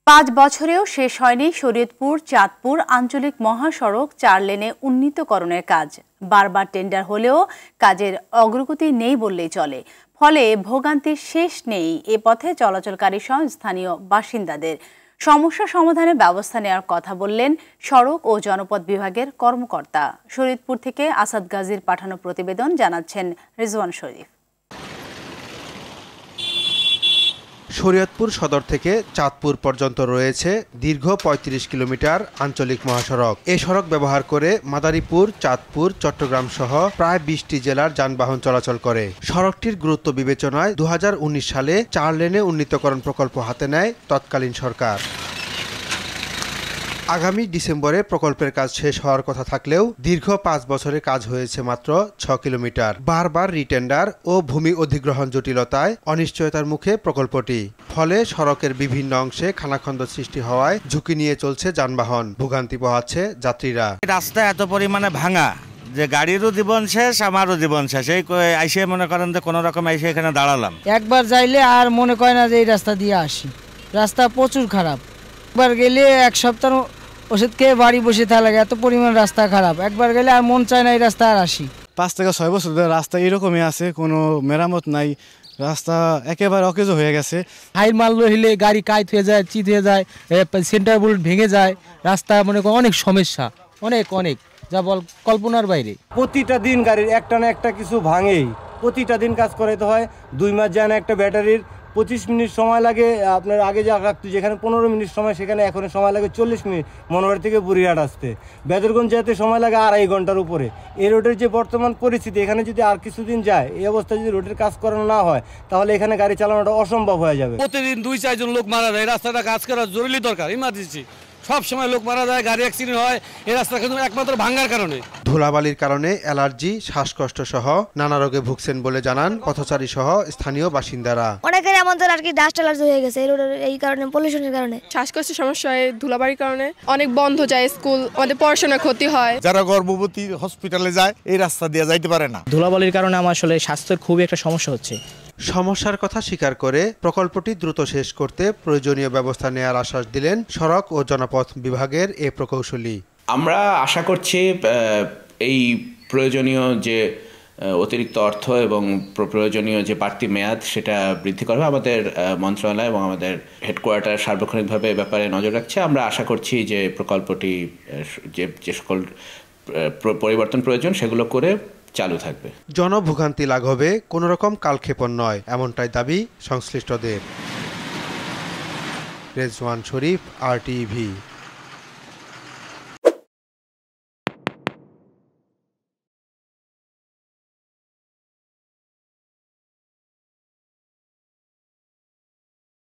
5 বছরেও শেষ হয়নি শরীয়তপুর চাঁদপুর আঞ্চলিক মহাসড়ক 4 লেনে উন্নীতকরণের কাজ। বারবার টেন্ডার হলেও কাজের অগ্রগতি নেই বললেই চলে। ফলে ভোগান্তির শেষ নেই এ পথে চলাচলকারী সহ স্থানীয় বাসিন্দাদের। সমস্যা সমাধানের ব্যবস্থা নেওয়ার কথা বললেন সড়ক ও জনপথ বিভাগের কর্মকর্তা। শরীয়তপুর থেকে আসাদ গাজীর পাঠানো প্রতিবেদন জানাচ্ছেন রিজওয়ান শরীফ। শরীয়তপুর সদর থেকে চাঁদপুর পর্যন্ত রয়েছে দীর্ঘ ৩৫ কিলোমিটার আঞ্চলিক মহাসড়ক। এই সড়ক ব্যবহার করে মাদারীপুর, চাঁদপুর, চট্টগ্রাম সহ প্রায় ২০টি জেলার যানবাহন চলাচল করে। সড়কটির গুরুত্ব বিবেচনায় ২০১৯ সালে 4 লেনে উন্নীতকরণ প্রকল্প হাতে নেয় তৎকালীন সরকার। আগামী ডিসেম্বরে প্রকল্পের কাজ শেষ হওয়ার কথা থাকলেও দীর্ঘ 5 বছরে কাজ হয়েছে মাত্র 6 কিলোমিটার। বারবার রিটেন্ডার ও ভূমি অধিগ্রহণ জটিলতায় অনিশ্চয়তার মুখে প্রকল্পটি। ফলে সড়কের বিভিন্ন অংশে খানাখন্দ সৃষ্টি হওয়ায় ঝুঁকি নিয়ে চলছে যানবাহন, ভোগান্তি পোহাচ্ছে যাত্রীরা। রাস্তা এত পরিমাণে ভাঙা যে গাড়িরও জীবন শেষ, আমারও জীবন শেষ। এই আইসে মনে করেন যে কোনো রকম আইসে এখানে দাঁড়ালাম। একবার যাইলে আর মনে করে না যে এই রাস্তা দিয়ে আসি। রাস্তা প্রচুর খারাপ। একবার গেলে এক সপ্তাহ ওষুধ খেয়ে বাড়ি বসে থাকা লাগে, এত পরিমাণ রাস্তা খারাপ। একবার গেলে আর মন চায় না এই রাস্তা আর আসি। 5 থেকে 6 বছর ধরে রাস্তা এরকমই আছে, কোনো মেরামত নাই। রাস্তা একেবারে অকেজ হয়ে গেছে। হাই মাল হইলে গাড়ি কাইত হয়ে যায়, চিত হয়ে যায়, সেন্টার বোল্ট ভেঙে যায়। রাস্তা মনে করেন অনেক সমস্যা, অনেক যা বল কল্পনার বাইরে। প্রতিটা দিন গাড়ির একটা না একটা কিছু ভাঙেই। প্রতিটা দিন কাজ করাতে হয়। 2 মাস যায় না একটা ব্যাটারির 25 মিনিট সময় লাগে। আপনার আগে যা রাখতো যেখানে 15 মিনিট সময়, সেখানে এখন সময় লাগে 40 মিনিট মনোহর থেকে বুড়িহাট আসতে। বেদরগঞ্জ যেতে সময় লাগে 2.5 ঘন্টার উপরে। এই রোডের যে বর্তমান পরিস্থিতি, এখানে যদি আর কিছুদিন যায়, এই অবস্থায় যদি রোডের কাজ করানো না হয়, তাহলে এখানে গাড়ি চালানোটা অসম্ভব হয়ে যাবে। প্রতিদিন 2-4 জন লোক মারা যায়। রাস্তাটা কাজ করা জরুরি দরকার, ইমার্জেন্সি। সব সময় লোক মারা যায়, গাড়ি অ্যাক্সিডেন্ট হয় এই রাস্তা কিন্তু একমাত্র ভাঙার কারণে। ধুলাবালির কারণে অ্যালার্জি, শ্বাসকষ্ট সহ নানা রোগে ভুগছেন বলে জানান পথচারী সহ স্থানীয় বাসিন্দারা। অনেকের আমাদের আর কি ডাস্ট অ্যালার্জি হয়ে গেছে এই কারণে, পলিউশনের কারণে। শ্বাসকষ্টের সমস্যা হয় ধুলাবালির কারণে। অনেক বন্ধ যায় স্কুল, আমাদের পড়াশোনার ক্ষতি হয়। যারা গর্ভবতী হসপিটালে যায় এই রাস্তা দিয়ে যাইতে পারে না। ধুলাবালির কারণে আমার আসলে স্বাস্থ্যের খুবই একটা সমস্যা হচ্ছে। সমস্যার কথা স্বীকার করে প্রকল্পটি দ্রুত শেষ করতে প্রয়োজনীয় ব্যবস্থা নেওয়ার আশ্বাস দিলেন সড়ক ও জনপথ বিভাগের এ প্রকৌশলী। আমরা আশা করছি এই প্রয়োজনীয় যে অতিরিক্ত অর্থ এবং প্রয়োজনীয় যে বাড়তি মেয়াদ সেটা বৃদ্ধি করবে। আমাদের মন্ত্রণালয় এবং আমাদের হেডকোয়ার্টার সার্বক্ষণিকভাবে ব্যাপারে নজর রাখছে। আমরা আশা করছি যে প্রকল্পটি যে সকল পরিবর্তন প্রয়োজন সেগুলো করে চালু থাকবে। জনভোগান্তি লাঘবে কোনো রকম কালক্ষেপণ নয়, এমনটাই দাবি সংশ্লিষ্টদের। রিজওয়ান শরীফ, RTV।